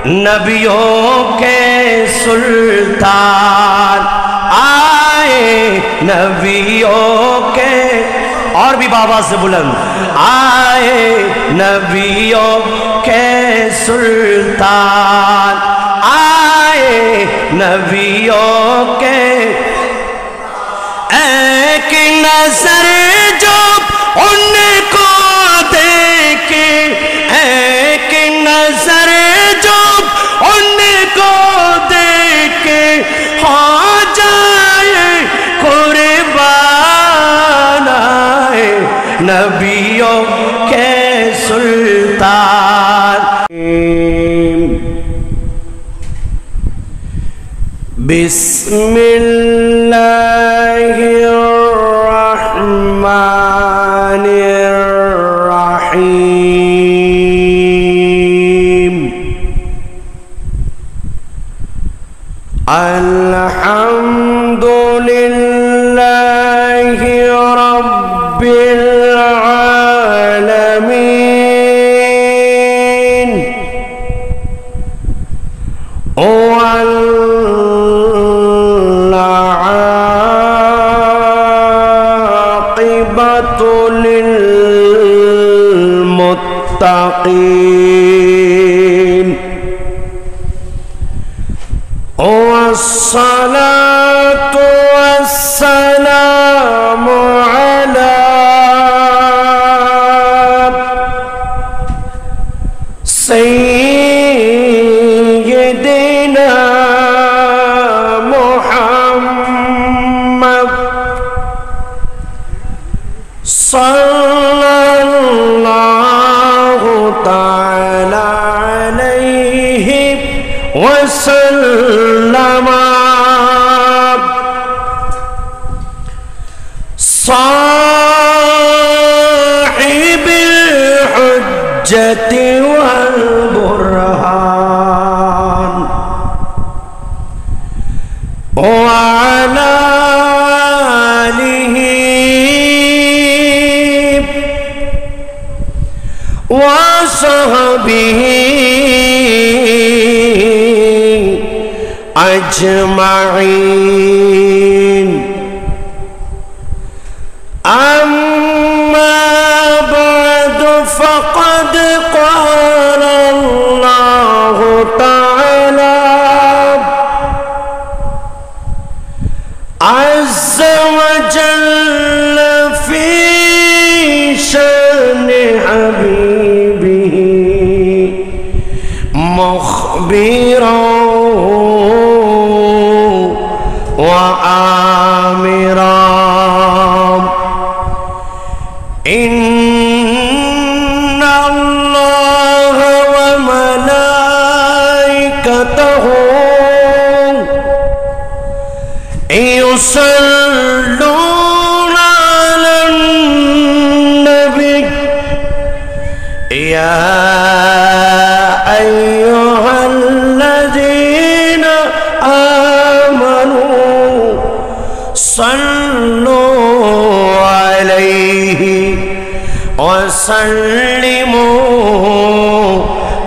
नबियों के सुल्तान, आए नबियों के, और भी बाबा से बुलंद, आए नबियों के सुल्तान, आए नबियों के। एक नजर जो उनको देखे, एक नजर जो उनको देखे, हो जाए कुर्बान, आए नबियों के सुल्तान। बिस्मिल्लाहिर्रहमानिर्रहीम। अल्हम्दुलिल्लाहि रब्बिल आलमीन। लिल्मुत्तक़ीन। वस्सलातु वस्सलामु अला सय्यिदिना मुहम्मद सल्लल्लाहु तआला अलैहि वसल्लम। साहिबिल हुज्जति वल बुरहान, वअला आलिहि वसहबिहि अजमईन। अम्मा बअद फ़क़द क़ाल अल्लाहु तआला अज़्ज़ व जल्ल फ़ी शअनि हबीबिही मुख़बिरन व आमिरन। इन्नल्लाह व मलाइकतहु युसल्लूना अलन नबी, या अय्युहल्लज़ीना आमनू सल्लू अलैहि वसल्लिमू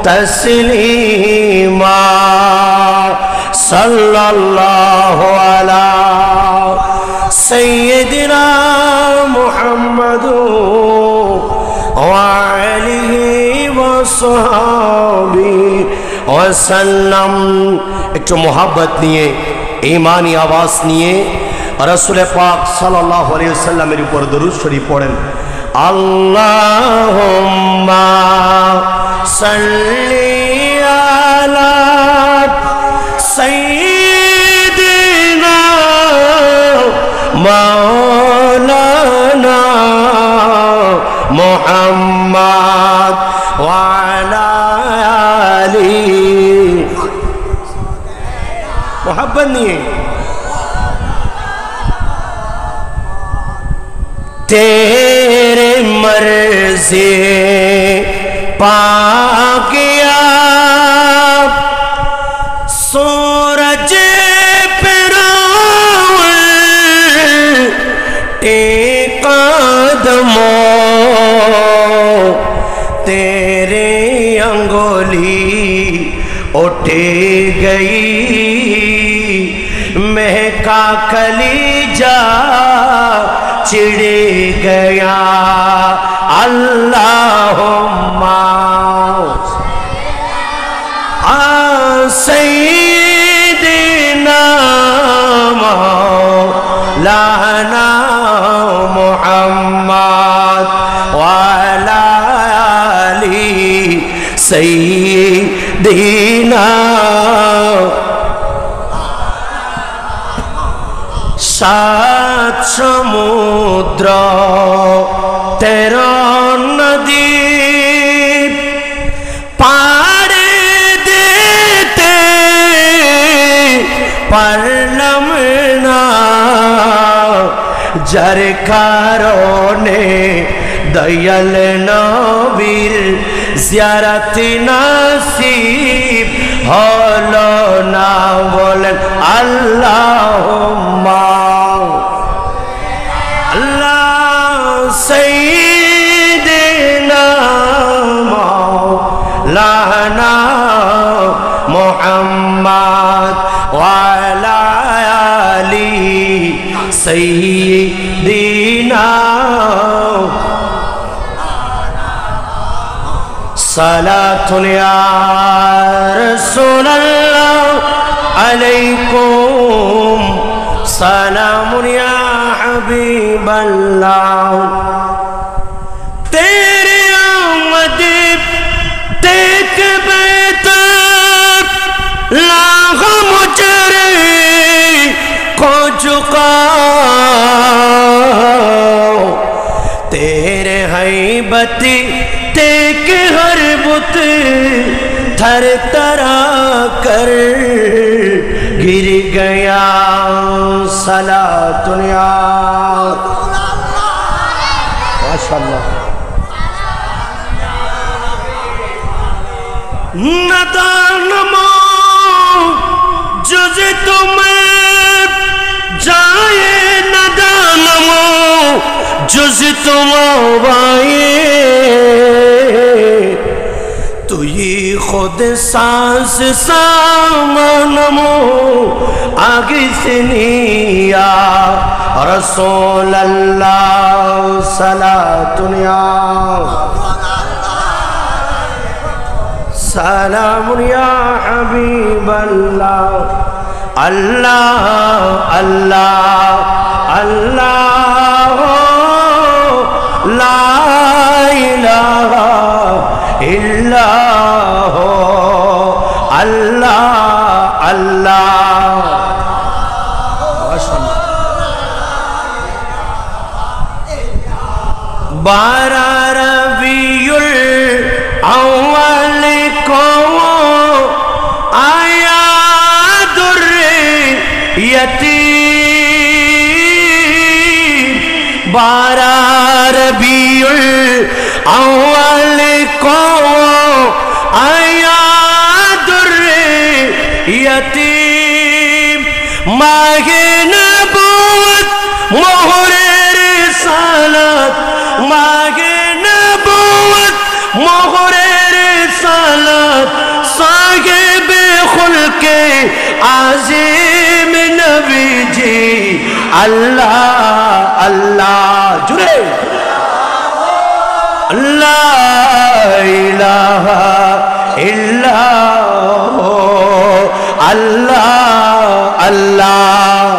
तस्लीमा। सल्लल्लाहु अला सय्यिदिना मुहम्मदु व आलिहि वसहबिहि वसल्लम। একটু मोहब्बत নিয়ে, ईमानी आवाज নিয়ে रसूल पाक सल्लल्लाहु अलैहि वसल्लमेর উপর দরুদ শরীফ পড়েন। আল্লাহুম্মা সাল্লি আলা সাইয়্যিদিনা মাওলানা মুহাম্মদ ওয়া আলা আলিহি। मोहब्बत নিয়ে तेरे मर्ज़े पाकिया सूरज पिरावल टेकदमों तेरे अंगुली उठ गई महका कलीजा चिढ़ गया अल्लाहुम्मा सय्यिदना मौलाना मुहम्मद व अला आलि सय्यिदना। सात समुद्र 13 नदी पार देते पारलम ना जार कारणे दयाल नबीर जियारत नसीब हलो ना बोलें अल्लाहुम्मा सय्यिदना मौलाना मुहम्मद व अला आलि सय्यिदना। सलातुन या रसूलल्लाह अलैकुम सलामुन या हबीबल्लाह। तेरे आमद देख बेताब लाख मुजरे को झुकाओ। तेरे हैबत देख हर बुत थर थरा कर गिर गया। सलातुन या माशाअल्लाह। नदान मो जुज़ तुम्हें जाए नदान मो जुज़ तुम वाए। तू ये खुद सांस सामनमो आगे से निया रसूल अल्लाह सलातुन या सलामुन या हबीबल्लाह। अल्लाह अल्लाह अल्लाह ला इलाहा इल्लाह अल्लाह अल्लाह। बारह रबीउल अव्वल को आया यतीम। 12 रबीउल अव्वल को आया यतीम। माहे नबूवत मोहरे रिसालत माहे नबूवत मोहरे रिसालत साहिब खुल्के आज़िम नबी जी अल्लाह अल्लाह जुड़े अल्लाह इलाहा इल्लाह अल्लाह अल्लाह।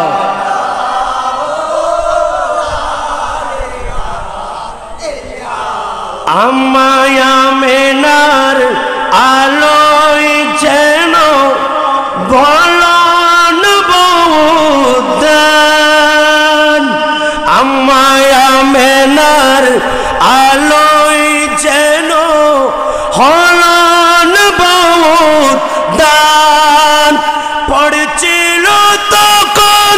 अम्माया मेनार आलोय जेनो बोलन बहुदान। अम्माया मेनार आलोय जेनो हलन बहुदान। पड़चिलो तखन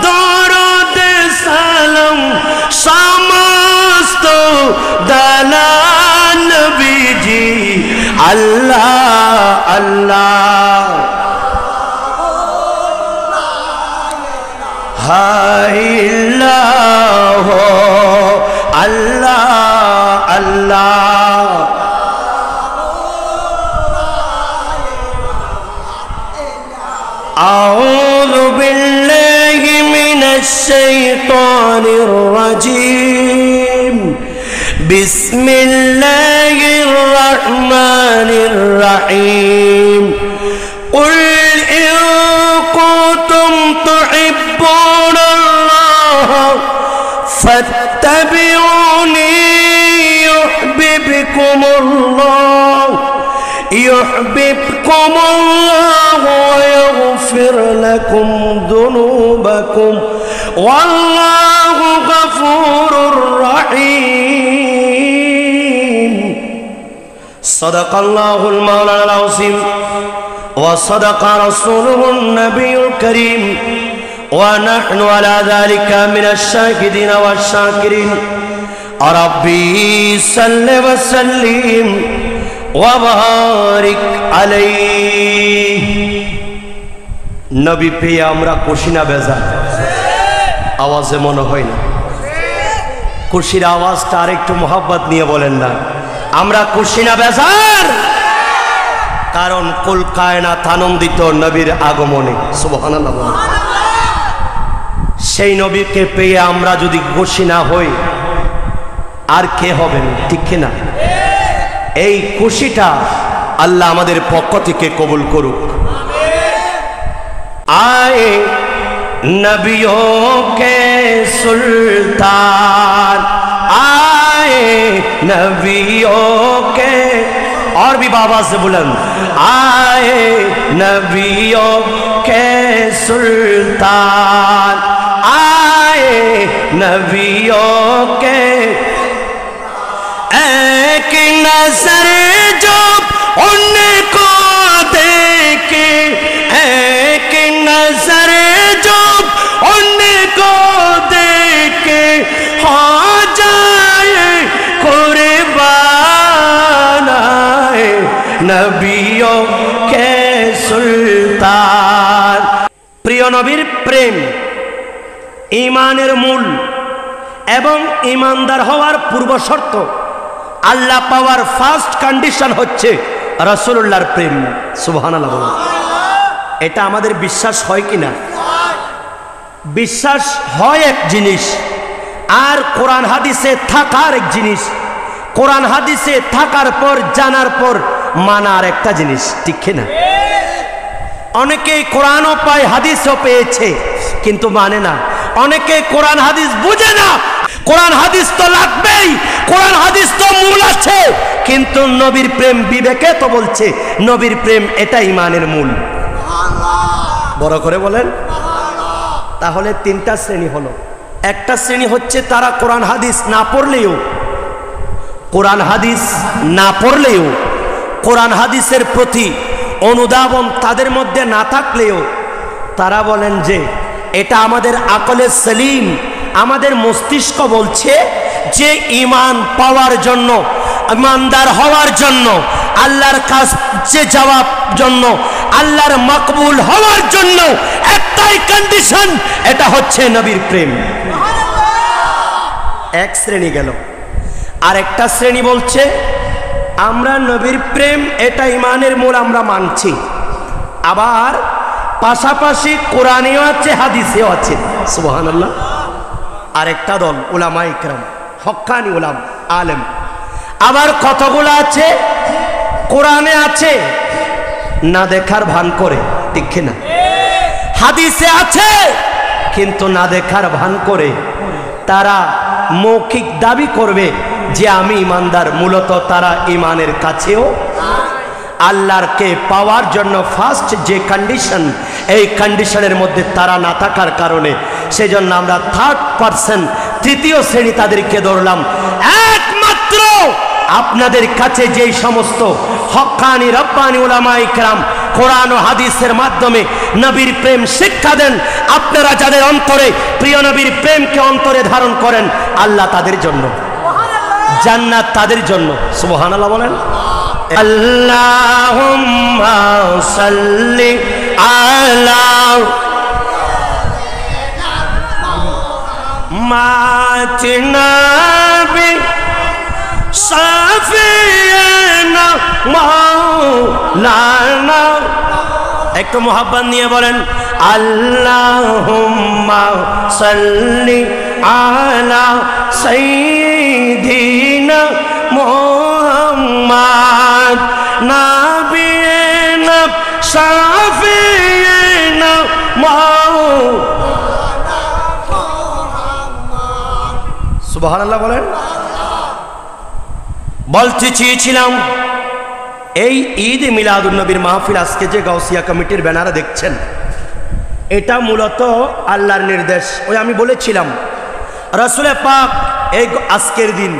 दरद सालाम समस्त दालान नबीजी अल्लाह अल्लाह अल्लाह अल्लाह अल्लाह। أعوذ بالله من الشيطان الرجيم بسم الله الرحمن الرحيم قل إن كنتم تحبون الله فاتبعوني يحببكم الله ويغفر لكم ذنوبكم والله غفور رحيم صدق الله المولى العظيم وصدق رسوله النبي الكريم ونحن على ذلك من الشاهدين والشاكرين ربي صل وسلم وبارك عليه নবী পেয়ে আমরা খুশি না বেজার? আওয়াজে মনে হয় না খুশির আওয়াজটা আরেকটু মোহাব্বত নিয়ে বলেন না, আমরা খুশি না বেজার? কারণ কুল কায়নাত আনন্দিত নবীর আগমনে। সুবহানাল্লাহ। সেই নবীকে পেয়ে আমরা যদি খুশি না হই আর কে হবেন? ঠিক না? এই খুশিটা আল্লাহ আমাদের পক্ষ থেকে কবুল করুক। आए नबियों के सुल्तान, आए नबियों के, और भी बाबा से बुलंद, आए नबियों के सुल्तान, आए नबियों के, एक नजर जो उनको देखे, एक नजर जो उनको देखे हो जाए कुर्बान, आए नबियों के सुल्तान। प्रिय नबीर प्रेम ईमानेर मूल এবং ईमानदार হওয়ার পূর্ব শর্ত। আল্লাহ পাওয়ার ফার্স্ট কন্ডিশন হচ্ছে রাসূলুল্লাহর প্রেম। সুবহানাল্লাহ। এটা আমাদের বিশ্বাস হয় কি না? বিশ্বাস হয় এক জিনিস, আর কোরআন হাদিসে থাকার এক জিনিস। কোরআন হাদিসে থাকার পর জানার পর মানার একটা জিনিস। ঠিক না? অনেকেই কোরআনও পায় হাদিসও পেয়েছে কিন্তু মানে না। অনেকে কোরআন হাদিস বুঝে না। কোরআন হাদিস তো লাগবেই, কোরআন হাদিস তো মূল আছে, কিন্তু নবীর প্রেম বিবেকে তো বলছে নবীর প্রেম এটা ঈমানের মূল। বড় করে বলেন। তাহলে তিনটা শ্রেণী হলো। একটা শ্রেণী হচ্ছে তারা কোরআন হাদিস না পড়লেও, কোরআন হাদিস না পড়লেও, কোরআন হাদিসের প্রতি অনুধাবন তাদের মধ্যে না থাকলেও তারা বলেন যে এটা আমাদের আকলে সলিম, আমাদের মস্তিষ্ক বলছে যে ঈমান পাওয়ার জন্য, ঈমানদার হওয়ার জন্য, আল্লাহর কাছে যাওয়ার জন্য, আল্লাহর মকবুল হওয়ার জন্য একটাই কন্ডিশন, এটা হচ্ছে নবীর প্রেম। এক শ্রেণী গেল। আর একটা শ্রেণী বলছে আমরা নবীর প্রেম এটা ঈমানের মূল, আমরা মানছি, আবার পাশাপাশি কোরআনেও আছে হাদিসেও আছে। সুবহানাল্লাহ। আরেকটা দল উলামা ইকরাম, হক্কানি উলাম আলেম, আবার কতগুলো আছে কোরআনে আছে না দেখার ভান করে। ঠিক না? হাদিসে আছে কিন্তু না দেখার ভান করে তারা মৌখিক দাবি করবে যে আমি ঈমানদার, মূলত তারা ঈমানের কাছেও আল্লাহরকে পাওয়ার জন্য ফার্স্ট যে কন্ডিশন, এই কন্ডিশনের মধ্যে তারা না থাকার কারণে সেজন্য আমরা থার্ড পারসন, তৃতীয় শ্রেণী তাদেরকে ধরলাম। একমাত্র আপনাদের কাছে যেই সমস্ত হক্কানি রব্বানি উলামা ইকরাম কোরআন ও হাদিসের মাধ্যমে নবীর প্রেম শিক্ষা দেন, আপনারা যাদের অন্তরে প্রিয় নবীর প্রেমকে অন্তরে ধারণ করেন, আল্লাহ তাদের জন্য, জান্নাত তাদের জন্য। সুবহানাল্লাহ বলেন। আল্লাহুম্মা সাল্লি আলা মাতিনাবি সাফিয়ানা মাওলানা একটু মোহাব্বত নিয়ে বলেন আল্লাহুম্মা সাল্লি আলা সাইয়্যিদিনা মুহাম্মাদ নাবিয়িনা শাফিয়িনা সুবহানাল্লাহ বলেন। বলতে চেয়েছিলাম এই ঈদ মিলাদুন নবীর মাহফিল আজকে যে গাউসিয়া কমিটির ব্যানারে দেখছেন, এটা মূলত আল্লাহর নির্দেশ। ওই আমি বলেছিলাম রাসূল পাক এই আজকের দিন,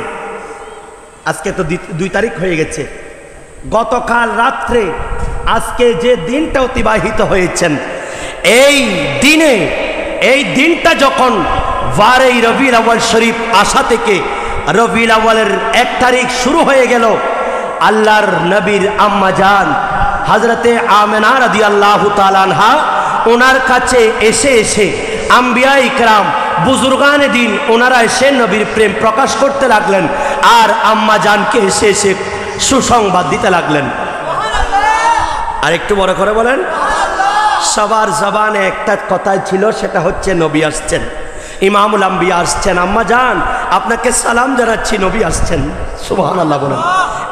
আজকে তো 2 তারিখ হয়ে গেছে, গতকাল রাত্রে আজকে যে দিনটা অতিবাহিত হয়েছেন, এই দিনে এই দিনটা যখন বারোই রবিউল আউয়াল শরীফ আসা থেকে রবিউল আউয়ালের 1 তারিখ শুরু হয়ে গেল, আল্লাহর নবীর আম্মা জান হযরতে আমেনা রাদিয়াল্লাহু তাআলা আনহা ওনার কাছে এসে এসে আম্বিয়া ইকরাম বুজুর্গানে দিন ওনারা এসে নবীর প্রেম প্রকাশ করতে লাগলেন, আর আম্মা জানকে এসে এসে সুসংবাদ দিতে লাগলেন। আর একটু বড় করে বলেন। সবার জবানে একটা কথাই ছিল, সেটা হচ্ছে নবী আসছেন, ইমামুল আম্বিয়া আসছেন। আম্মা জান আপনাকে সালাম জানাচ্ছি, নবী আসছেন। সুবহানাল্লাহ বলেন।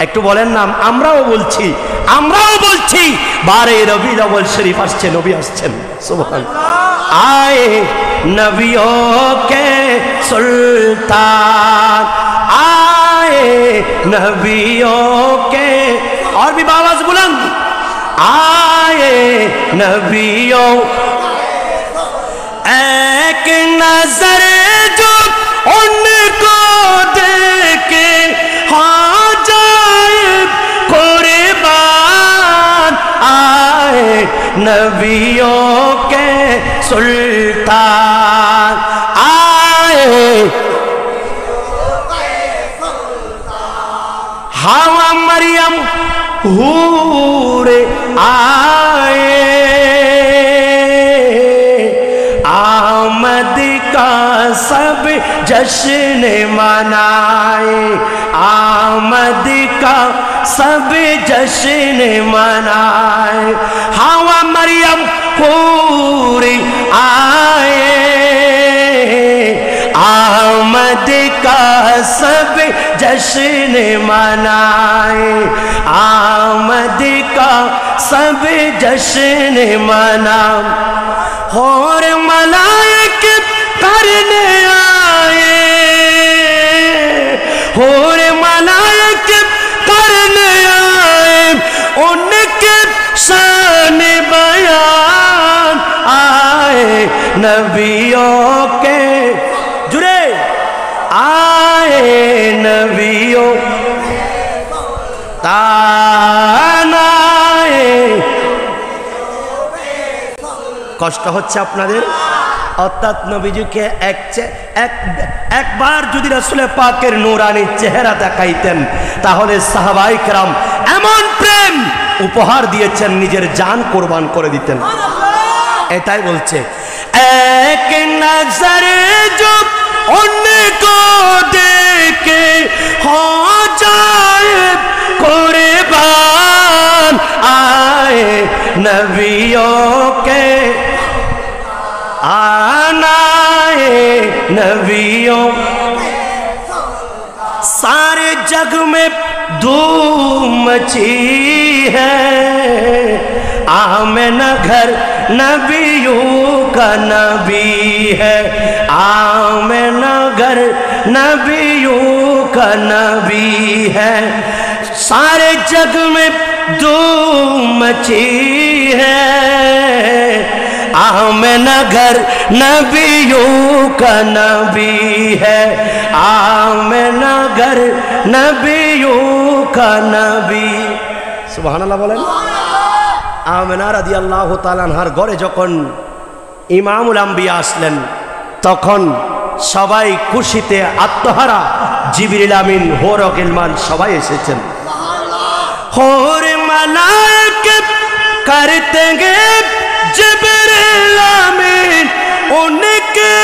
একটু বলেন না, আমরাও বলছি বারে রবিউল আউয়াল শরীফ আসছে, নবী আসছেন। সুবহানাল্লাহ। আয়ে নবিयों के सुल्तान, आए नबियों के, और भी आवाज बुलंद, आए नबियों, एक नजर जो उनको देखे हो जाए कुर्बान, आए नबियों के सुल्तान, आए हवा मरियम हूरे आए, आमद का सब जश्न मनाए, आमद का सब जश्न मनाए, हवा मरियम पूरी आए, आमद का सब जश्न मनाए, आमद का सब जश्न मनाए, और मलाइक करने आए, और मलाइक करने आए, उनके शान बयान, आए नबियों के जुड़े, आए नबियों तानाए। কষ্ট হচ্ছে আপনাদের? অর্থাৎ নবীজিকে একবার যদি রাসূল পাকের নূরানী চেহারা দেখাইতেন, তাহলে সাহাবায়ে কেরাম এমন প্রেম উপহার দিয়েছেন, নিজের জান কোরবান করে দিতেন। এটাই বলছে, এক নজর जो उनको देखे हो जाए कुर्बान, आए नबियों के, आनाए नबियों, सारे जग में धूम मची है, आमिना घर नबियों का नबी है, आमिना घर नबियों का नबी है, सारे जग में धूम मची है, आमिना घर नबियों का नबी है, आमिना घर नबियों का नबी। सुबहानाल्लाह बोलें। आमिना রাদিয়াল্লাহু তাআলা আনহার ঘরে যখন ইমামুল আম্বিয়া আসলেন, তখন সবাই খুশিতে আত্মহারা, জিবরিল আমিন, হোর ও গিলমান সবাই এসেছেন। হোর মালায়েকা करते हैं जिब्रील आमीन उनके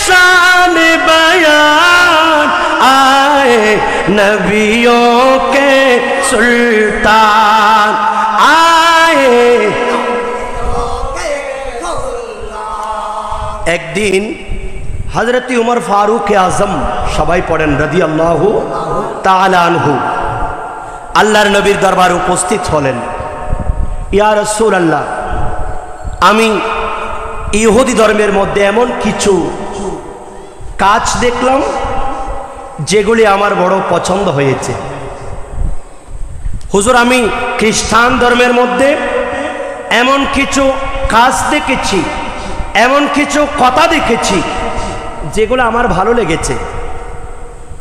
शान बयान आए नबियों के सुल्तान आए একদিন হযরত উমর ফারুক আজম, সবাই পড়েন রাদিয়াল্লাহু তাআলা আনহু, আল্লাহর নবীর দরবারে উপস্থিত হলেন। ইয়া রাসূলুল্লাহ, আমি ইহুদি ধর্মের মধ্যে এমন কিছু কাজ দেখলাম যেগুলি আমার বড় পছন্দ হয়েছে। হুজুর, আমি খ্রিস্টান ধর্মের মধ্যে এমন কিছু কাজ দেখেছি, এমন কিছু কথা দেখেছি যেগুলো আমার ভালো লেগেছে।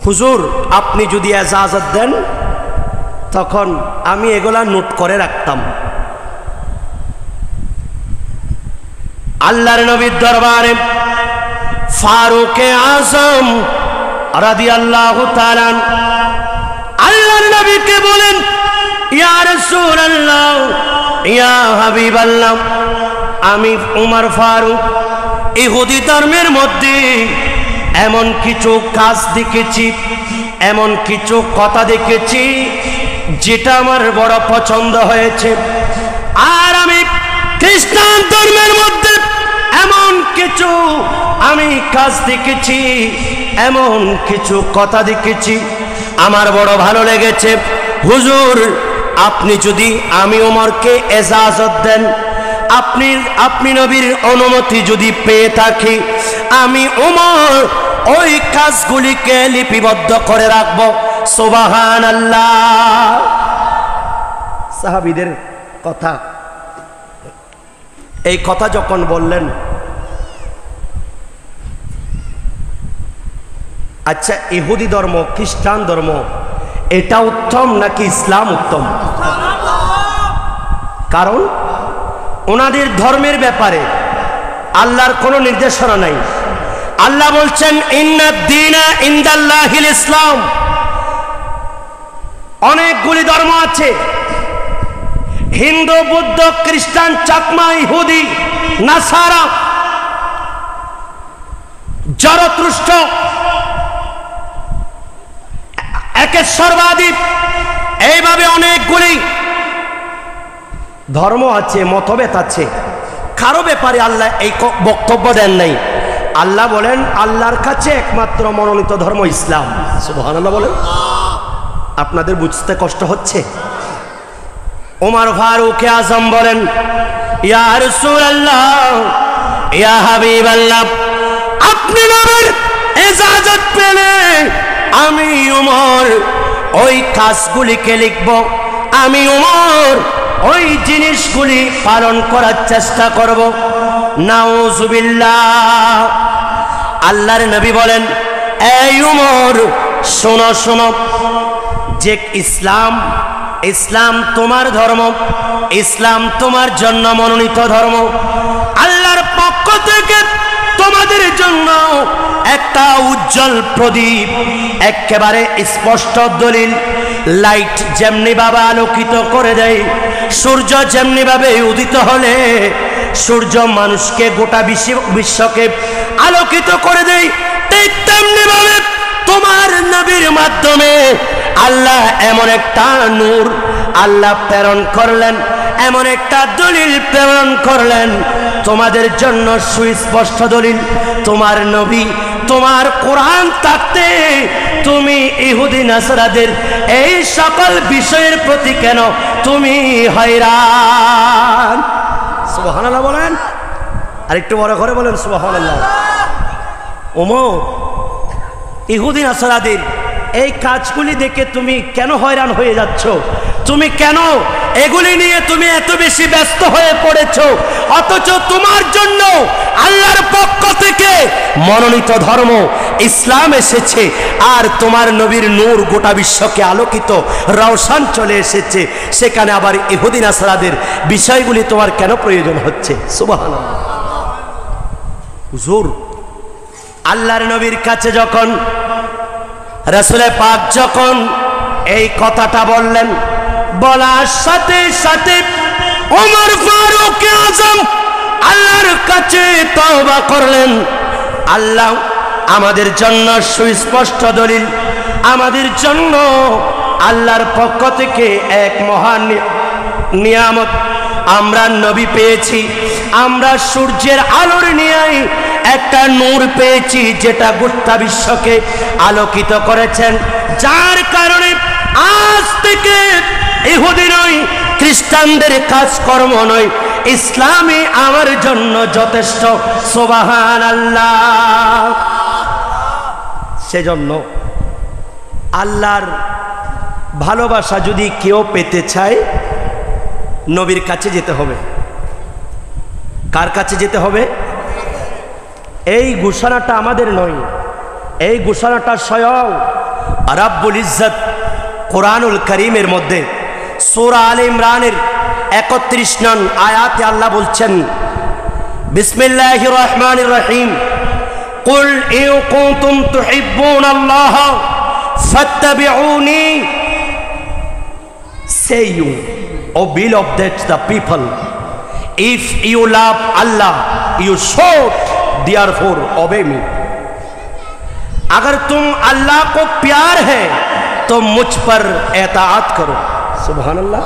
হুজুর, আপনি যদি ইজাজত দেন তখন আমি এগুলা নোট করে রাখতাম। আল্লাহর নবীর দরবারে ফারুক আজম রাদিয়াল্লাহু তাআলা আল্লাহর নবীকে বলেন, ইয়া রাসূলুল্লাহ, ইয়া হাবিবাল্লাহ, আমি উমর ফারুক ইহুদি ধর্মের মধ্যে এমন কিছু কাজ দেখেছি, এমন কিছু কথা দেখেছি যেটা আমার বড় পছন্দ হয়েছে। আর আমি খ্রিস্টান ধর্মের মধ্যে এমন কিছু আমি কাজ দেখেছি, এমন কিছু কথা দেখেছি আমার বড় ভালো লেগেছে। হুজুর, আপনি যদি আমি ওমরকে ইজাজত দেন, আপনি নবীর অনুমতি যদি পেয়ে থাকি, আমি ওমর ওই কাজগুলিকে লিপিবদ্ধ করে রাখবো। সুবহানাল্লাহ। সাহাবীদের কথা, এই কথা যখন বললেন, আচ্ছা ইহুদি ধর্ম, খ্রিস্টান ধর্ম এটা উত্তম নাকি ইসলাম উত্তম? কারণ ওনাদের ধর্মের ব্যাপারে আল্লাহর কোনো নির্দেশনা নাই। আল্লাহ বলছেন, ইন্নাদ দীনা ইনদাল্লাহিল ইসলাম। অনেকগুলি ধর্ম আছে, হিন্দু, বৌদ্ধ, খ্রিস্টান, চাকমা, ইহুদি, নাসারা, জরতুষ্ট্র, একেশ্বরবাদী, এইভাবে অনেকগুলি ধর্ম আছে, মতভেদ আছে। কারো ব্যাপারে আল্লাহ এই বক্তব্য দেন নাই। আল্লাহ বলেন, আল্লাহর কাছে একমাত্র মনোনীত ধর্ম ইসলাম। সুবহানাল্লাহ বলেন। আপনাদের বুঝতে কষ্ট হচ্ছে? উমর ফারুক আজম বলেন, ইয়া রাসূলুল্লাহ, ইয়া হাবিবাল্লাহ, আপনি নবীর ইজাজত পেলে আমি উমর ওই কাজগুলিকে লিখব, আমি উমর ওই জিনিসগুলি পালন করার চেষ্টা করব। নাউজুবিল্লাহ। আল্লাহর নবী বলেন, এই উমর শোনো শোনো, যে ইসলাম তোমার ধর্ম, ইসলাম তোমার জন্য মনোনীত ধর্ম। আল্লাহর পক্ষ থেকে তোমাদের জন্য একটা উজ্জ্বল প্রদীপ, একেবারে স্পষ্ট দলিল। লাইট যেমনি ভাবে আলোকিত করে দেয়, সূর্য যেমনি ভাবে উদিত হলে সূর্য মানুষকে, গোটা বিশ্বকে আলোকিত করে দেয়, ঠিক তেমনি ভাবে তোমার নবীর মাধ্যমে আল্লাহ এমন একটা নূর আল্লাহ প্রেরণ করলেন, এমন একটা দলিল প্রেরণ করলেন তোমাদের জন্য, সুস্পষ্ট দলিল। তোমার নবী, তোমার কোরআন থাকতে তুমি ইহুদি নাসারাদের এই সকল বিষয়ের প্রতি কেন তুমি হয়রান? সুবহানাল্লাহ বলেন। আরেকটু বড় করে বলেন সুবহানাল্লাহ। ওমর, ইহুদি নাসারাদের এই কাজগুলি দেখে তুমি কেন হয়রান হয়ে যাচ্ছ? তুমি কেন এগুলি নিয়ে তুমি এত বেশি ব্যস্ত হয়ে পড়েছো? অথচ তোমার জন্য আল্লাহর পক্ষ থেকে মনোনীত ধর্ম ইসলাম এসেছে, আর তোমার নবীর নূর গোটা বিশ্বকে আলোকিত রওশন চলে এসেছে, সেখানে আবার ইহুদি নাসারাদের বিষয়গুলি তোমার কেন প্রয়োজন হচ্ছে? সুবহানাল্লাহ। হুজুর, আল্লাহর নবীর কাছে যখন রাসূল পাক যখন এই কথাটা বললেন, বলার সাথে সাথে ওমর ফারুক আজম আল্লাহর কাছে তওবা করলেন। আল্লাহ আমাদের জন্য সুস্পষ্ট দলিল, আমাদের জন্য আল্লাহর পক্ষ থেকে এক মহান নিয়ামত আমরা নবী পেয়েছি। আমরা সূর্যের আলোর নিয়ে একটা নূর পেয়েছি যেটা গোটা বিশ্বকে আলোকিত করেছেন, যার কারণে আজ থেকে ইহুদি নয়, খ্রিস্টানদের কাজকর্ম নয়, ইসলামই আমার জন্য যথেষ্ট। সুবহানাল্লাহ। সেজন্য আল্লাহর ভালোবাসা যদি কেউ পেতে চায়, নবীর কাছে যেতে হবে। কার কাছে যেতে হবে? এই ঘোষণাটা আমাদের নয়, এই ঘোষণাটা স্বয়ং রাব্বুল ইজ্জত কোরআনুল কারীমের মধ্যে সূরা আলে ইমরানের 31 নং আয়াতে আল্লাহ বলছেন, বিসমিল্লাহির রহমানির রহিম, কুল ইন কুনতুম তুহিব্বুনাল্লাহ ফাত্তাবিউনি। Say you, O beloved the people, if you love Allah, you should therefore obey me. अगर तुम अल्लाह को प्यार है तो मुझ पर एताअत करो। सुभान अल्लाह।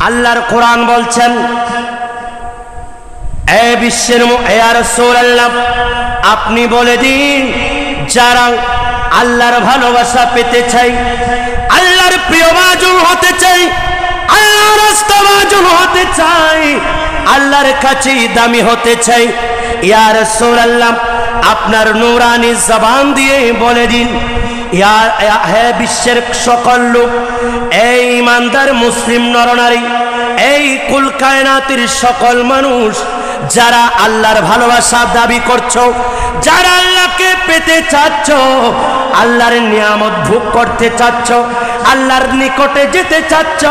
अल्लाहर कुरान बोलছেন, এ বিশ্বের ইয়া রাসূলুল্লাহ, আপনি বলে দিন, যারা আল্লাহর ভালোবাসা পেতে চাই, আল্লাহর প্রিয় বাজন হতে চাই, আল্লাহর রাস্তাবাজন হতে চাই, আল্লাহর কাছে দামি হতে চাই, ইয়া রাসূলুল্লাহ আপনার নূরানি জবান দিয়ে বলে দিন, হে বিশ্বের সকল লোক, এই ইমানদার মুসলিম নরনারী, এই কুল কায়নাতের সকল মানুষ, যারা আল্লাহর ভালোবাসা দাবি করছো, যারা আল্লাহকে পেতে চাচ্ছ, আল্লাহর নিয়ামত ভোগ করতে চাচ্ছ, আল্লাহর নিকটে যেতে চাচ্ছ,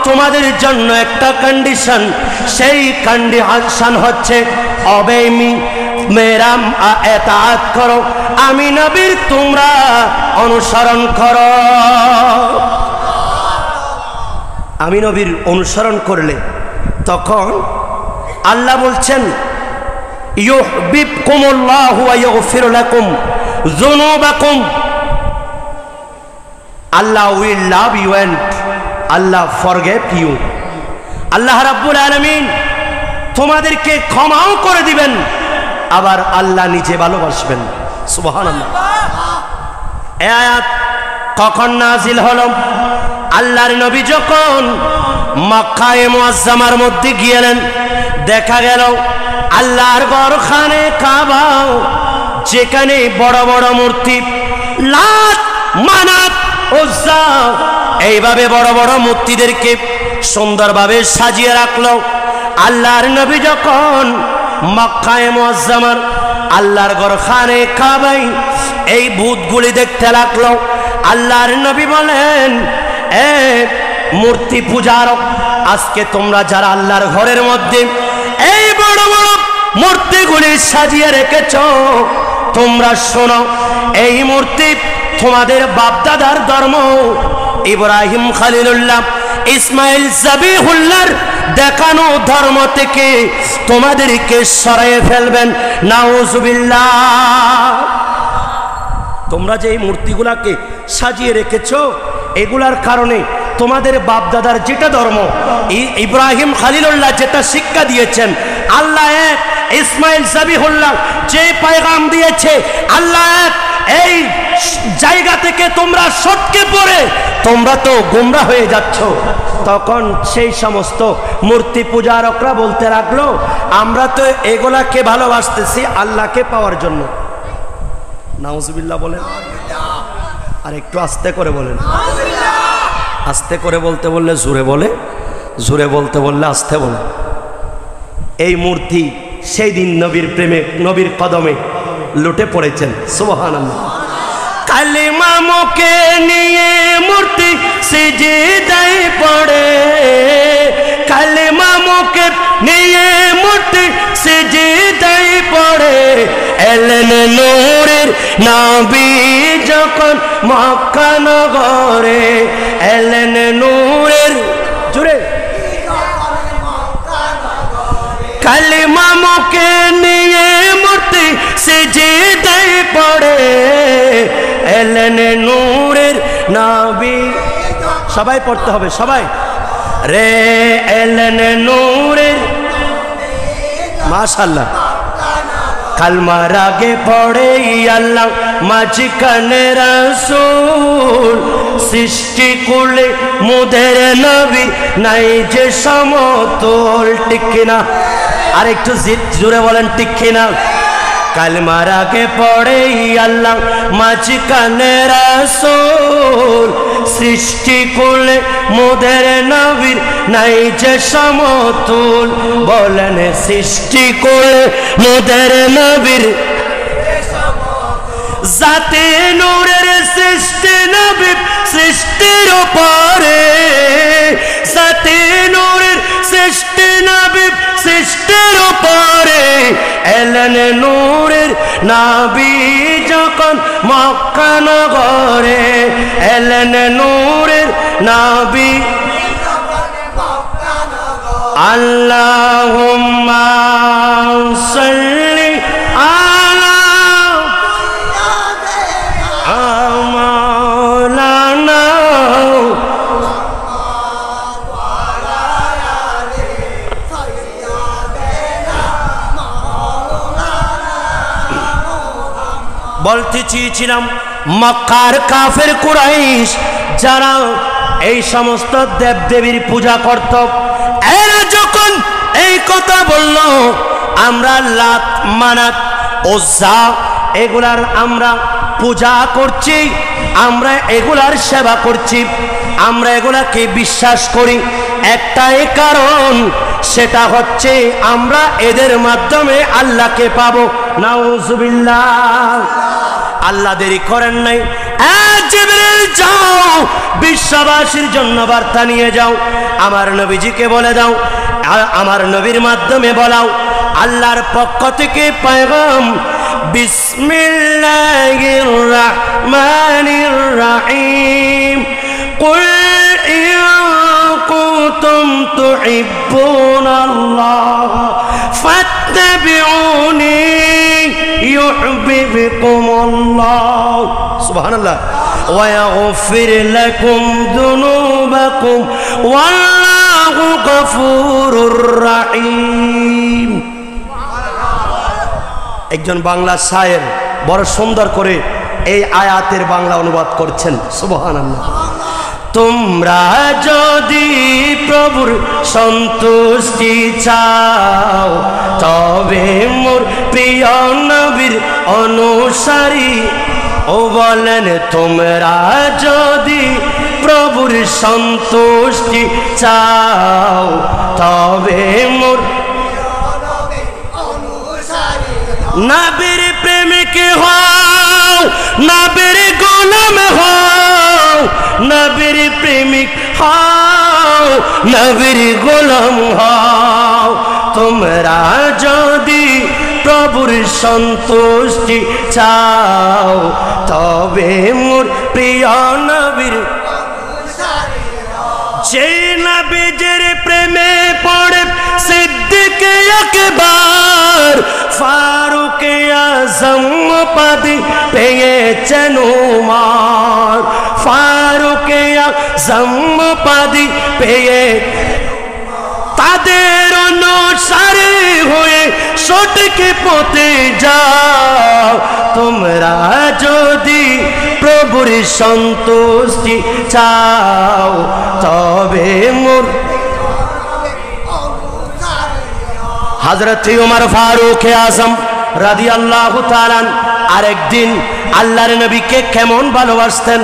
তোমাদের জন্য একটা কন্ডিশন, সেই কন্ডিশন হচ্ছে অবে মি, মেরা এতাআত করো, আমি নবীর তোমরা অনুসরণ করো। আমি নবীর অনুসরণ করলে তখন আল্লাহ বলছেন, ইউহিব্বুকুমুল্লাহু ওয়া ইয়াগফির লাকুম যুনুবাকুম। Allah will love you and Allah forgive you. আল্লাহ রাব্বুল আলামিন তোমাদেরকে ক্ষমাও করে দিবেন, আবার আল্লাহ নিজে ভালোবাসবেন। সুবহানাল্লাহ। এই আয়াত কখন নাজিল হলো? আল্লাহর নবী যখন মক্কায়ে মুআজ্জামার মধ্যে গেলেন, দেখা গেল আল্লাহর ঘরখানে কাবা, যেখানে বড় বড় মূর্তি, লাত, মানাত, উজ্জা, এইভাবে বড় বড় মূর্তিদেরকে সুন্দরভাবে সাজিয়ে রাখলো। আল্লাহর নবী যখন মক্কায়ে মুআজ্জামার আল্লাহর ঘরখানে কাবায় এই ভূতগুলি দেখতে লাগলো, আল্লাহর নবী বলেন, এ মূর্তি পূজারক, আজকে তোমরা যারা আল্লাহর ঘরের মধ্যে এই বড় বড় মূর্তিগুলি সাজিয়ে রেখেছ, তোমরা শোনো, এই মূর্তি তোমাদের বাপদাদার ধর্ম, ইব্রাহিম খলিলুল্লাহ, ইসমাইল জাবিহুল্লাহর দেখানো ধর্ম থেকে তোমাদেরকে সরাইয়ে ফেলবেন। নাউজুবিল্লাহ। তোমরা যে এই মূর্তিগুলাকে সাজিয়ে রেখেছ, এগুলার কারণে তোমাদের বাপদাদার যেটা ধর্ম, ইব্রাহিম খলিলুল্লাহ যেটা শিক্ষা দিয়েছেন, আল্লাহ এক, ইসমাইল জাবিহুল্লাহ যে পয়গাম দিয়েছে, আল্লাহ এক, এই জায়গা থেকে তোমরা সটকে পড়ে তোমরা তো গোমরা হয়ে যাচ্ছ। তখন সেই সমস্ত মূর্তি পূজারকরা বলতে লাগলো, আমরা তো এগুলাকে ভালোবাসতেছি আল্লাহকে পাওয়ার জন্য। নাউজুবিল্লাহ বলেন, আর একটু আস্তে করে বলেন। আস্তে করে বলতে বললে জোরে বলে, জোরে বলতে বললে আস্তে বলে। এই মূর্তি সেই দিন নবীর প্রেমে, নবীর কদমে লুটে পড়েছেন। সুবহানাল্লাহ। কালিমা মুখে নিয়ে মূর্তি সিজদায় পড়ে, কালিমা মুখে নিয়ে মূর্তি সিজদায় পড়ে, এলেন নূরের নবী যখন মক্কা নগরে, এলেন নূরের, জোরে, কালিমা মুখে নিয়ে মূর্তি সিজদায় পড়ে, এলেন নূরের নবী। সবাই পড়তে হবে, সবাই রে, এলেন নূরের, মাশাআল্লাহ। কালমার আগে পড়ে আল্লাহ মাঝখানে রাসূল সৃষ্টি করলে মোদের নবী নাই যে সমতল ঠিক কিনা আর একটু জোরে বলেন ঠিক কিনা কালমার আগে পড়ে আল্লাহ মাঝখানে রাসূল সৃষ্টি করলে মোদের নবীর নাই যে সমতুল বলেন সৃষ্টি করলে মোদের নবীর জাতে নূরের সৃষ্টি নবী সৃষ্টির উপরে জাতে নূরের সৃষ্টি নবী সৃষ্টির উপরে এলেন নূরের নবী যখন মক্কা নগরে এলেন নূরের নবী আল্লাহুম্মা সাল্লি আলা মাওলানা বলতে চেয়েছিলাম মক্কার কাফের কুরাইশ যারা এই সমস্ত দেবদেবীর পূজা করত এরা যখন এই কথা বলল আমরা লাত মানাত উজ্জা এগুলার আমরা পূজা করছি আমরা এগুলার সেবা করছি আমরা এগুলাকে বিশ্বাস করি একটাই কারণ সেটা হচ্ছে আমরা এদের মাধ্যমে আল্লাহকে পাবো নাউজুবিল্লাহ আল্লাহ দেরি করেন নাই জিবরিল যাও বিশ্ববাসীর জন্য বার্তা নিয়ে যাও আমার নবীজিকে বলে দাও আমার নবীর মাধ্যমে বলাও আল্লাহর পক্ষ থেকে পয়গাম বিসমিল্লাহির রহমানির রহিম কুল ইন কুনতুম তুহিব্বুনাল্লাহ ফাত্তাবিউনি ইউহিব্বুকুমুল্লাহ সুবহানাল্লাহ ওয়া ইয়াগফির লাকুম যুনুবাকুম ওয়াল্লাহু গফুরুর রহিম একজন বাংলা শায়ের বড় সুন্দর করে এই আয়াতের বাংলা অনুবাদ করছেন সুবহানাল্লাহ তোমরা যদি প্রভুর সন্তুষ্টি চাও তবে মোর প্রিয় নবীর অনুসারী ও বলেন তোমরা যদি প্রভুর সন্তুষ্টি চাও তবে মোর নবীর প্রেমিক হও নবীর গোলাম হও নবীর প্রেমিক হও নবীর গোলাম হও তোমরা যদি প্রভুর সন্তুষ্টি চাও তবে মোর প্রিয় নবীর যে নবীর প্রেমে পড়ে সিদ্দিক আকবার ফারুক আজম পদে পেয়েছেন উমর ফারুক আজম পদে পেয়ে তাদের অনুসারী হয়ে সঠিক পথে যাও তোমরা যদি প্রভুর সন্তুষ্টি চাও তবে মোর হযরত ওমর ফারুক আজম রাদিয়াল্লাহু তাআলা আরেকদিন আল্লাহর নবীকে কেমন ভালোবাসতেন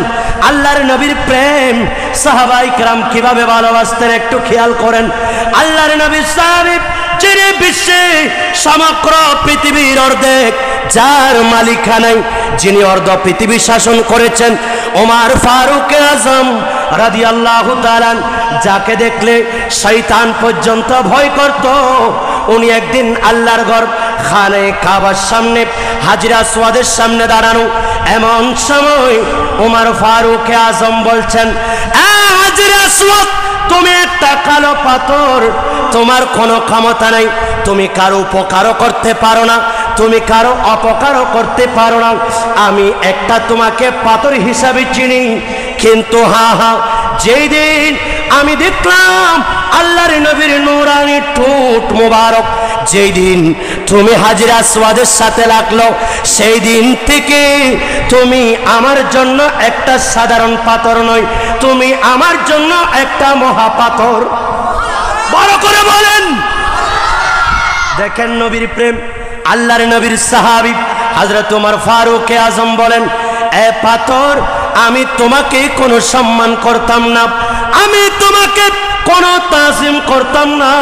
আল্লাহর নবীর প্রেম সাহাবায়ে কেরাম কিভাবে ভালোবাসতেন একটু খেয়াল করেন আল্লাহর নবী সাহেব যিনি বিশ্বে সমগ্র পৃথিবীর অর্ধেক যার মালিকানায় যিনি অর্ধ পৃথিবী শাসন করেছেন ওমর ফারুক আজম রাদিয়াল্লাহু তাআলা যাকে দেখলে শয়তান পর্যন্ত ভয় করত উনি একদিন আল্লাহর ঘর খানে কাবার সামনে হাজরে আসওয়াদের সামনে দাঁড়ানো এমন সময় ওমর ফারুক আজম বলছেন হাজরে আসওয়াদ তুমি একটা কালো পাথর তোমার কোনো ক্ষমতা নাই তুমি কারো উপকারও করতে পারো না তুমি কারো অপকারও করতে পারো না আমি একটা তোমাকে পাথর হিসাবে চিনি কিন্তু যেই দিন আমি দেখলাম আল্লাহর নবীর নূরানি নূরানি ঠোঁট মোবারক যেই দিন তুমি হাজরে আসওয়াদের সাথে লাগলো, সেই দিন থেকে তুমি আমার জন্য একটা সাধারণ পাথর নয়, তুমি আমার জন্য একটা মহাপাথর। বড় করে বলেন। দেখেন নবীর প্রেম। আল্লাহর নবীর সাহাবী হযরত ওমর ফারুক আজম বলেন, এ পাথর, আমি তোমাকে কোনো সম্মান করতাম না, আমি তোমাকে কোনো তাজিম করতাম না।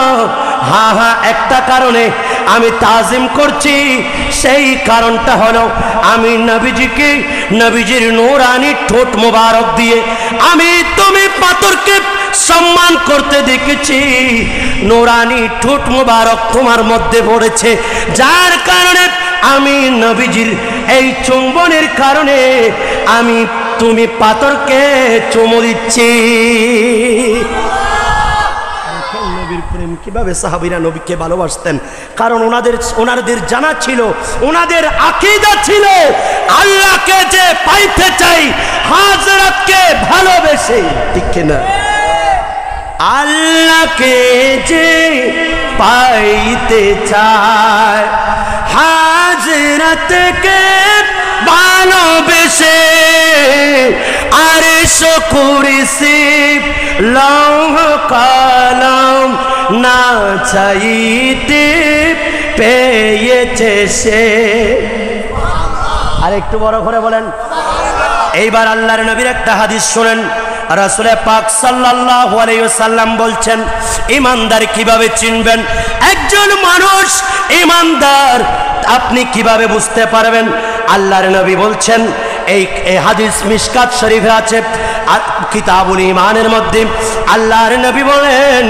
হ্যাঁ হ্যাঁ, একটা কারণে আমি তাজিম করছি, সেই কারণটা হলো আমি নবীজিকে, নবীজির নূরানি ঠোঁট মোবারক দিয়ে আমি তুমি পাথরকে সম্মান করতে দেখেছি। নূরানি ঠোঁট মোবারক তোমার মধ্যে পড়েছে, যার কারণে আমি নবীজির এই চুম্বনের কারণে আমি তুমি পাথরকে চুমু দিচ্ছি। নবীর প্রেম কিভাবে সাহাবীরা নবীকে ভালোবাসতেন, কারণ ওনাদের জানা ছিল, ওনাদের আকীদা ছিল আল্লাহকে যে পাইতে চাই হযরতকে ভালোবেসে, ঠিক কিনা? আল্লাহকে যে পাইতে চায় হযরতকে ভালোবেসে, আরশ কুরসি লৌহ কলম না চাইতে পেয়েছে সে। আর একটু বড় করে বলেন। এইবার আল্লাহর নবীর একটা হাদিস শুনেন। রাসূল পাক সাল্লাল্লাহু আলাইহি ওয়াসাল্লাম বলছেন, ঈমানদার কিভাবে চিনবেন? একজন মানুষ ঈমানদার আপনি কিভাবে বুঝতে পারবেন? আল্লাহর নবী বলছেন, এই হাদিস মিশকাত শরীফে আছে, কিতাবুল ঈমানের মধ্যে আল্লাহর নবী বলেন,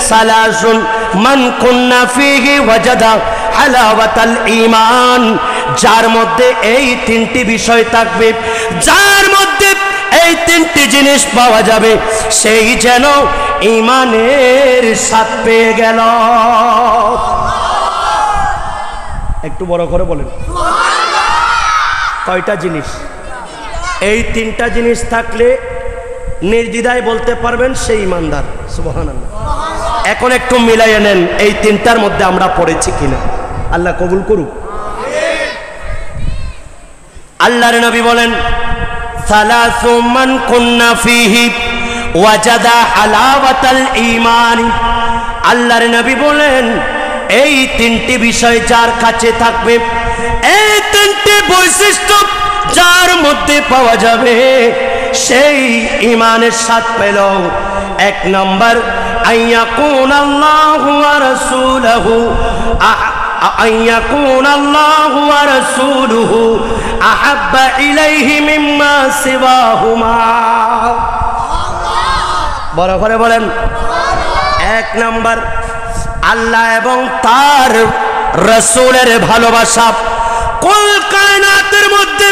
সালাসুন মান কুন্না ফীহি ওয়াজাদা হালাওয়াতাল ঈমান। যার মধ্যে এই তিনটি বিষয় থাকবে, যার মধ্যে এই তিনটি জিনিস পাওয়া যাবে, সেই যেন ঈমানের স্বাদ পেয়ে গেল। একটু বড় করে বলেন। কয়টা জিনিস? এই তিনটা জিনিস থাকলে নির্দ্বিধায় বলতে পারবেন সেই ঈমানদার। সুবহানাল্লাহ। এখন একটু মিলাইয়ে নেন এই তিনটার মধ্যে আমরা পড়েছি কিনা। আল্লাহ কবুল করুক। আল্লাহর নবী বলেন, সালাসু মান কুন্না ফীহি ওয়াজাদা হালাওয়াতাল ঈমান। আল্লাহর নবী বলেন, এই তিনটি বিষয় যার কাছে থাকবে, এই তিনটি বৈশিষ্ট্য যার মধ্যে পাওয়া যাবে, সেই ঈমানের স্বাদ পেল। এক নম্বর, আইয়াকুন আল্লাহু ওয়া রাসূলুহু আইয়াকুন আল্লাহু ওয়া রাসূলুহু আহাব্বা ইলাইহি মিম্মা সিওয়াহুমা। বড় করে বলেন। এক নম্বর, আল্লাহ এবং তার রাসূলের ভালোবাসা। কুল কায়নাতের মধ্যে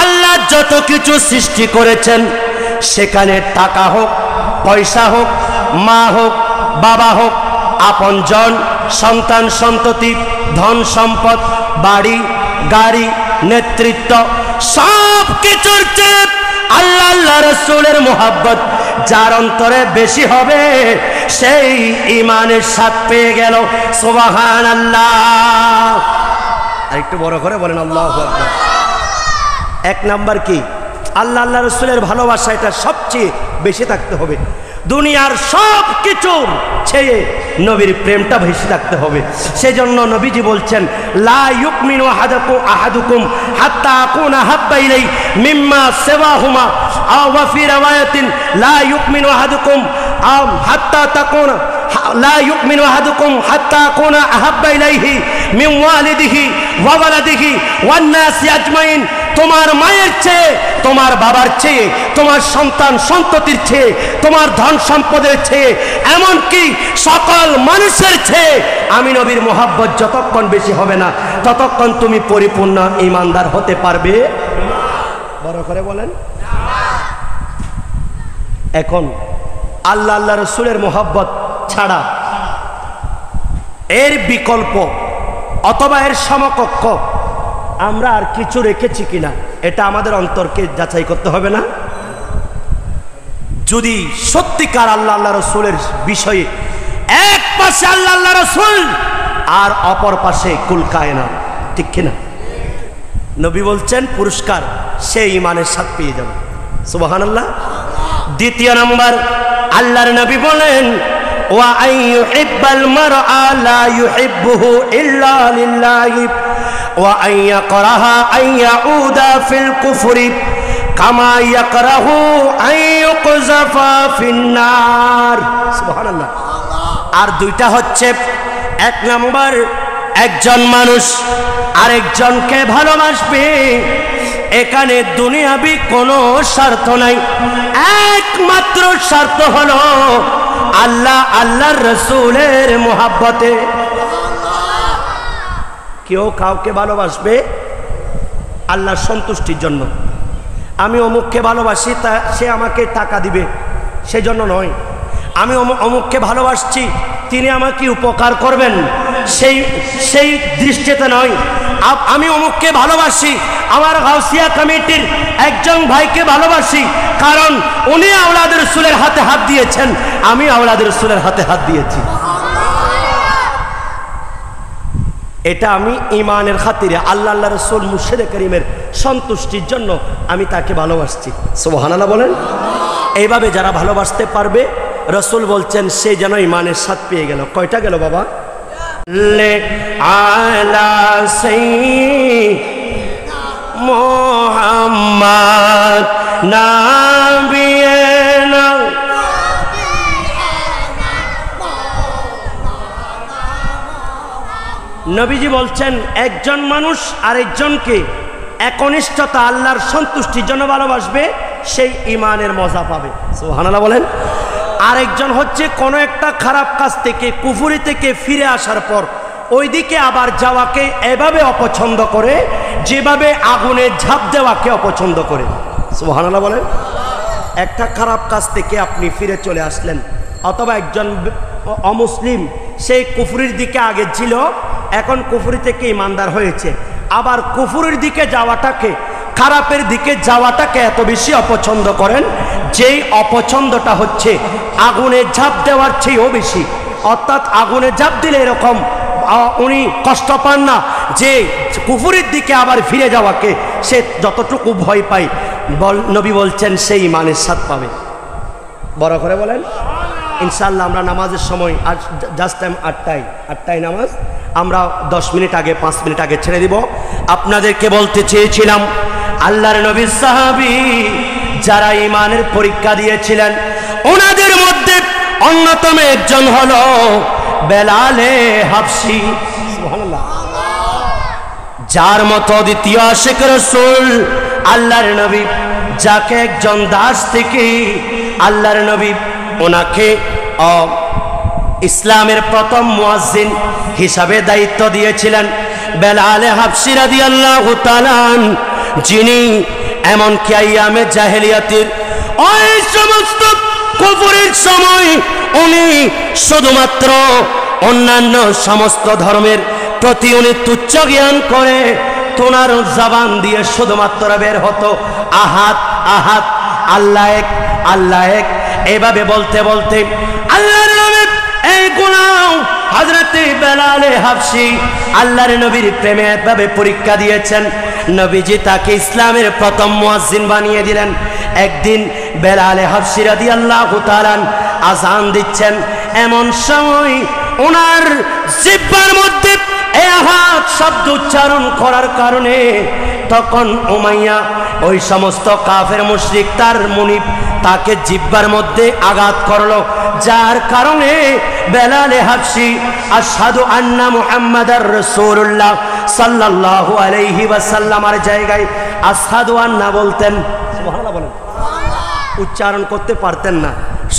আল্লাহ যত কিছু সৃষ্টি করেছেন, সেখানে টাকা হোক, পয়সা হোক, মা হোক, বাবা হোক, আপনজন, সন্তান সন্ততি, ধন সম্পদ, বাড়ি গাড়ি, নেতৃত্ব, সব কিছুর চেয়ে আল্লাহ আল্লাহ রাসূলের মোহাব্বত যার অন্তরে বেশি হবে, সেই ঈমানের স্বাদ পেয়ে গেল। সুবহানাল্লাহ। আর একটু বড় করে বলেন আল্লাহু আকবার। এক নাম্বার কি? আল্লাহ আল্লাহ রাসূলের ভালোবাসা, এটা সবচেয়ে বেশি থাকতে হবে। দুনিয়ার সব কিছুর চেয়ে নবীর প্রেমটা বেশি থাকতে হবে। সেজন্য নবীজি বলছেন, লা ইউমিনু আহাদুকুম হাত্তা আকুনা হাব্বা ইলাই মিম্মা সিওয়াহুমা। আও ফি riwayatin লা ইউমিনু আহাদুকুম হাত্তা তাকুনা লা ইউমিনু আহাদুকুম হাত্তা আকুনা আহাব্বা ইলাইহি মিন ওয়ালিদিহি ওয়া ওয়ালাদিহি ওয়ান নাসি আজমাইন। তোমার মায়ের চেয়ে, তোমার বাবার চেয়ে, তোমার সন্তান সন্ততির চেয়ে, তোমার ধন সম্পদের চেয়ে, এমনকি সকল মানুষের চেয়ে আমি নবীর মোহাব্বত যতক্ষণ বেশি হবে না, ততক্ষণ তুমি পরিপূর্ণ ঈমানদার হতে পারবে। বড় করে বলেন। এখন আল্লাহ আল্লাহ রাসূলের মোহাব্বত ছাড়া এর বিকল্প অথবা এর সমকক্ষ আমরা আর কিছু রেখেছি কিনা, এটা আমাদের অন্তরকে যাচাই করতে হবে না? যদি সত্যিকার আল্লাহ আল্লাহ রাসূলের বিষয়ে 1% পাশে আল্লাহ আল্লাহ রাসূল আর অপর পাশে কুল কায়নাত, ঠিক কিনা? নবী বলছেন পুরস্কার সে ইমানের স্বাদ পেয়ে যাবে। সুবহানাল্লাহ। দ্বিতীয় নম্বর আল্লাহর নবী বলেন ওয়া আইয়ুহিব্বাল মারআ লা ইউহিব্বুহু ইল্লা লিল্লাহি ওয়া আইয়াকরাহা আইয়াউদা ফিল কুফরি কামা ইয়াকরাহু আইয়ুকযাফা ফিন্নার। সুবহানাল্লাহ। আর দুইটা হচ্ছে, এক নম্বর একজন মানুষ আরেকজনকে ভালোবাসবে, এখানে দুনিয়াবি কোনো স্বার্থ নাই, একমাত্র স্বার্থ হলো আল্লাহ আল্লাহর রাসূলের মোহাব্বতে। কেউ কাউকে ভালোবাসবে আল্লাহর সন্তুষ্টির জন্য। আমি অমুককে ভালোবাসি, তা সে আমাকে টাকা দিবে সেজন্য নয়। আমি অমুককে ভালোবাসছি, তিনি আমাকে উপকার করবেন সেই দৃষ্টিতে নয়। আমি অমুককে ভালোবাসি, আমার গাউসিয়া কমিটির একজন ভাইকে ভালোবাসি, কারণ উনি আওলাদ রাসূলের হাতে হাত দিয়েছেন, আমি আওলাদ রাসূলের হাতে হাত দিয়েছি। এটা আমি ইমানের খাতিরে আল্লাহ আল্লাহ রাসূল মুর্শিদে করিমের সন্তুষ্টির জন্য আমি তাকে ভালোবাসছি। সুবহানাল্লাহ বলেন। এইভাবে যারা ভালোবাসতে পারবে রাসূল বলছেন সে যেন ইমানের স্বাদ পেয়ে গেল। কয়টা গেল বাবা? লে আলা সাইয়্যিদিনা মুহাম্মদ নাবিয়িনা। নবীজি বলছেন একজন মানুষ আরেকজনকে একনিষ্ঠতা আল্লাহর সন্তুষ্টির জন্য ভালোবাসবে, সেই ইমানের মজা পাবে। সুবহানাল্লাহ বলেন। আরেকজন হচ্ছে কোনো একটা খারাপ কাজ থেকে, কুফরি থেকে ফিরে আসার পর ওই দিকে আবার যাওয়াকে এভাবে অপছন্দ করে যেভাবে আগুনে ঝাঁপ দেওয়াকে অপছন্দ করে। সুবহানাল্লাহ বলেন। একটা খারাপ কাজ থেকে আপনি ফিরে চলে আসলেন, অথবা একজন অমুসলিম সেই কুফরির দিকে আগে ছিল, এখন কুফরি থেকে ইমানদার হয়েছে, আবার কুফরির দিকে যাওয়াটাকে, খারাপের দিকে যাওয়াটাকে এত বেশি অপছন্দ করেন, যেই অপছন্দটা হচ্ছে আগুনে ঝাঁপ দেওয়ার চেয়েও বেশি। অর্থাৎ আগুনে ঝাঁপ দিলে এরকম উনি কষ্ট পান না, যে কুফরির দিকে আবার ফিরে যাওয়াকে সে যতটুকু ভয় পায়, নবী বলছেন সেই ইমানের স্বাদ পাবে। বড় করে বলেন ইনশাআল্লাহ। আমরা নামাজের সময় আজ জাস্ট টাইম 8টায় নামাজ, আমরা 10 মিনিট আগে 5 মিনিট আগে ছেড়ে দিব। আপনাদেরকে বলতে চেয়েছিলাম আল্লাহর নবীর সাহাবী যারা ইমানের পরীক্ষা দিয়েছিলেন, ওনাদের মধ্যে অন্যতম একজন হলো বেলালে হাবশী। সুবহানাল্লাহ। যার মতো দ্বিতীয় আশিক রাসূল আল্লাহর নবী, যাকে একজন দাস থেকে আল্লাহর নবী ওনাকে ইসলামের প্রথম মুয়াজ্জিন হিসাবে দায়িত্ব দিয়েছিলেন, বেলালে হাবশী রাদিয়াল্লাহু তাআলা, যিনি এমনকি আইয়ামে জাহেলিয়াতের ওই সমস্ত কুফরের সময় উনি শুধুমাত্র অন্যান্য সমস্ত ধর্মের প্রতি উনি তুচ্ছ জ্ঞান করে তোনার জবান দিয়ে শুধুমাত্র বের হতো আহাদ আহাদ, আল্লাহ এক আল্লাহ এক। এভাবে বলতে বলতে আল্লাহর নবী এই গোলাম হযরতে বেলালে হাবশী আল্লাহর নবীর প্রেমে এভাবে পরীক্ষা দিয়েছেন। নবীজি তাকে ইসলামের প্রথম মুয়াজ্জিন বানিয়ে দিলেন। একদিন বেলালে হাবশী রাদিয়াল্লাহু তাআলা আযান দিচ্ছেন, এমন সময় ওনার জিহ্বার মধ্যে এই আহাদ শব্দ উচ্চারণ করার কারণে তখন উমাইয়া ওই সমস্ত কাফের মুশরিক তার মুনিব তাকে জিহ্বার মধ্যে আঘাত করলো, যার কারণে বেলালে হাবশী আশহাদু আন্না মুহাম্মাদার রাসূলুল্লাহ সাল্লাল্লাহু আলাইহি ওয়াসাল্লামের জায়গায় আশহাদু আন্না বলতেন। সুবহানাল্লাহ বলেন। উচ্চারণ করতে পারতেন না।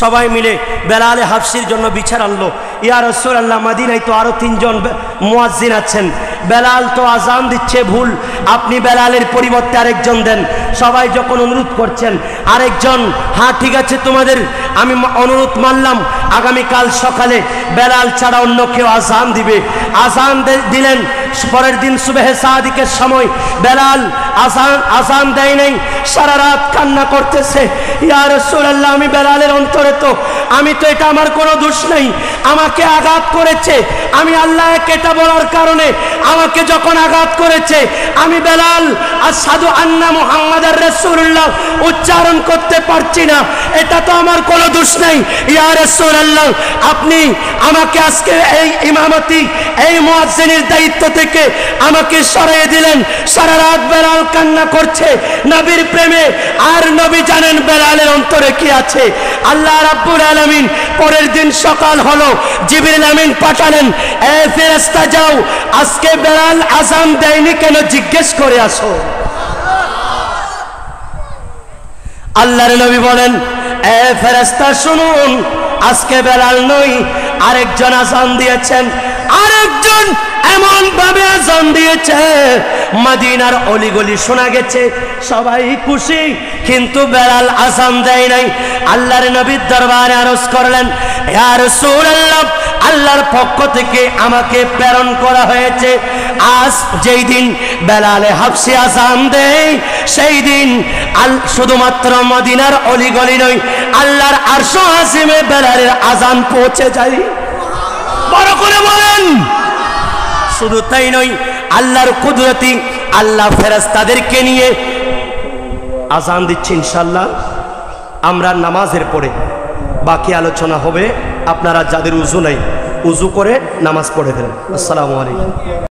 সবাই মিলে বেলালে হাবশীর জন্য বিচার আনলো, ইয়া রাসূলুল্লাহ মদিনায় তো আরো 3 জন মুয়াজ্জিন আছেন, বেলাল তো আজান দিচ্ছে ভুল, আপনি বেলালের পরিবর্তে আরেকজন দেন। সবাই যখন অনুরোধ করছেন, আরেকজন হ্যাঁ ঠিক আছে তোমাদের আমি অনুরোধ মানলাম, আগামীকাল সকালে বেলাল ছাড়া অন্য কেউ আজান দিবে। আজান দিলেন। পরের দিন সুবহে সাদিকের সময় বেলাল আজান দেয় নাই, সারা রাত কান্না করতেছে, ইয়া রাসূলুল্লাহ আমি বেলালের অন্তরে তো আমি তো এটা আমার কোনো দোষ নেই, আমাকে আঘাত করেছে, আমি আল্লাহকে এটা বলার কারণে আমাকে যখন আঘাত করেছে আমি বেলাল আশহাদু আন্না মুহাম্মাদার রাসূলুল্লাহ উচ্চারণ করতে পারছি না, এটা তো আমার কোনো দোষ নেই। ইয়া রাসূলুল্লাহ আপনি আমাকে আজকে এই ইমামতি এই মুয়াজ্জিনের দায়িত্ব থেকে আমাকে সরিয়ে দিলেন। সারা রাত বেলাল কান্না করছে নবীর প্রেমে, আর নবী জানেন বেলালের অন্তরে কি আছে। আল্লাহ রাব্বুল আলামিন পরের দিন সকাল হলো, জিবরিল আমিন পাঠালেন, এ ফেরেশতা যাও আজকে বেলাল আযান দেয়নি কেন জিজ্ঞেস করে আসো। আল্লাহর নবী বলেন, এ ফেরেশতা শুনুন, আজকে বেলাল নই, আরেকজন আযান দিয়েছেন, আরেকজন এমন ভাবে আযান দিয়েছে মদিনার অলিগলি শোনা গেছে, সবাই খুশি, কিন্তু বেলাল আযান দেয় নাই। আল্লাহর নবীর দরবারে আরজ করলেন, ইয়া রাসূলুল্লাহ আল্লাহর পক্ষ থেকে আমাকে প্রেরণ করা হয়েছে, আজ যেই দিন বেলালে হাবশি আযান দেয় সেই দিন শুধুমাত্র মদিনার অলিগলি নয়, আল্লাহর আরশ আজিমে বেলালের আযান পৌঁছে যায়। বড় করে বলেন। শুধু তাই নয়, আল্লাহর কুদরতি আল্লাহ ফেরেশতাদেরকে নিয়ে আযান দিচ্ছে। ইনশাআল্লাহ আমরা নামাজের পরে বাকি আলোচনা হবে। আপনারা যাদের উযু নাই উযু করে নামাজ পড়ে ফেলেন। আসসালামু আলাইকুম।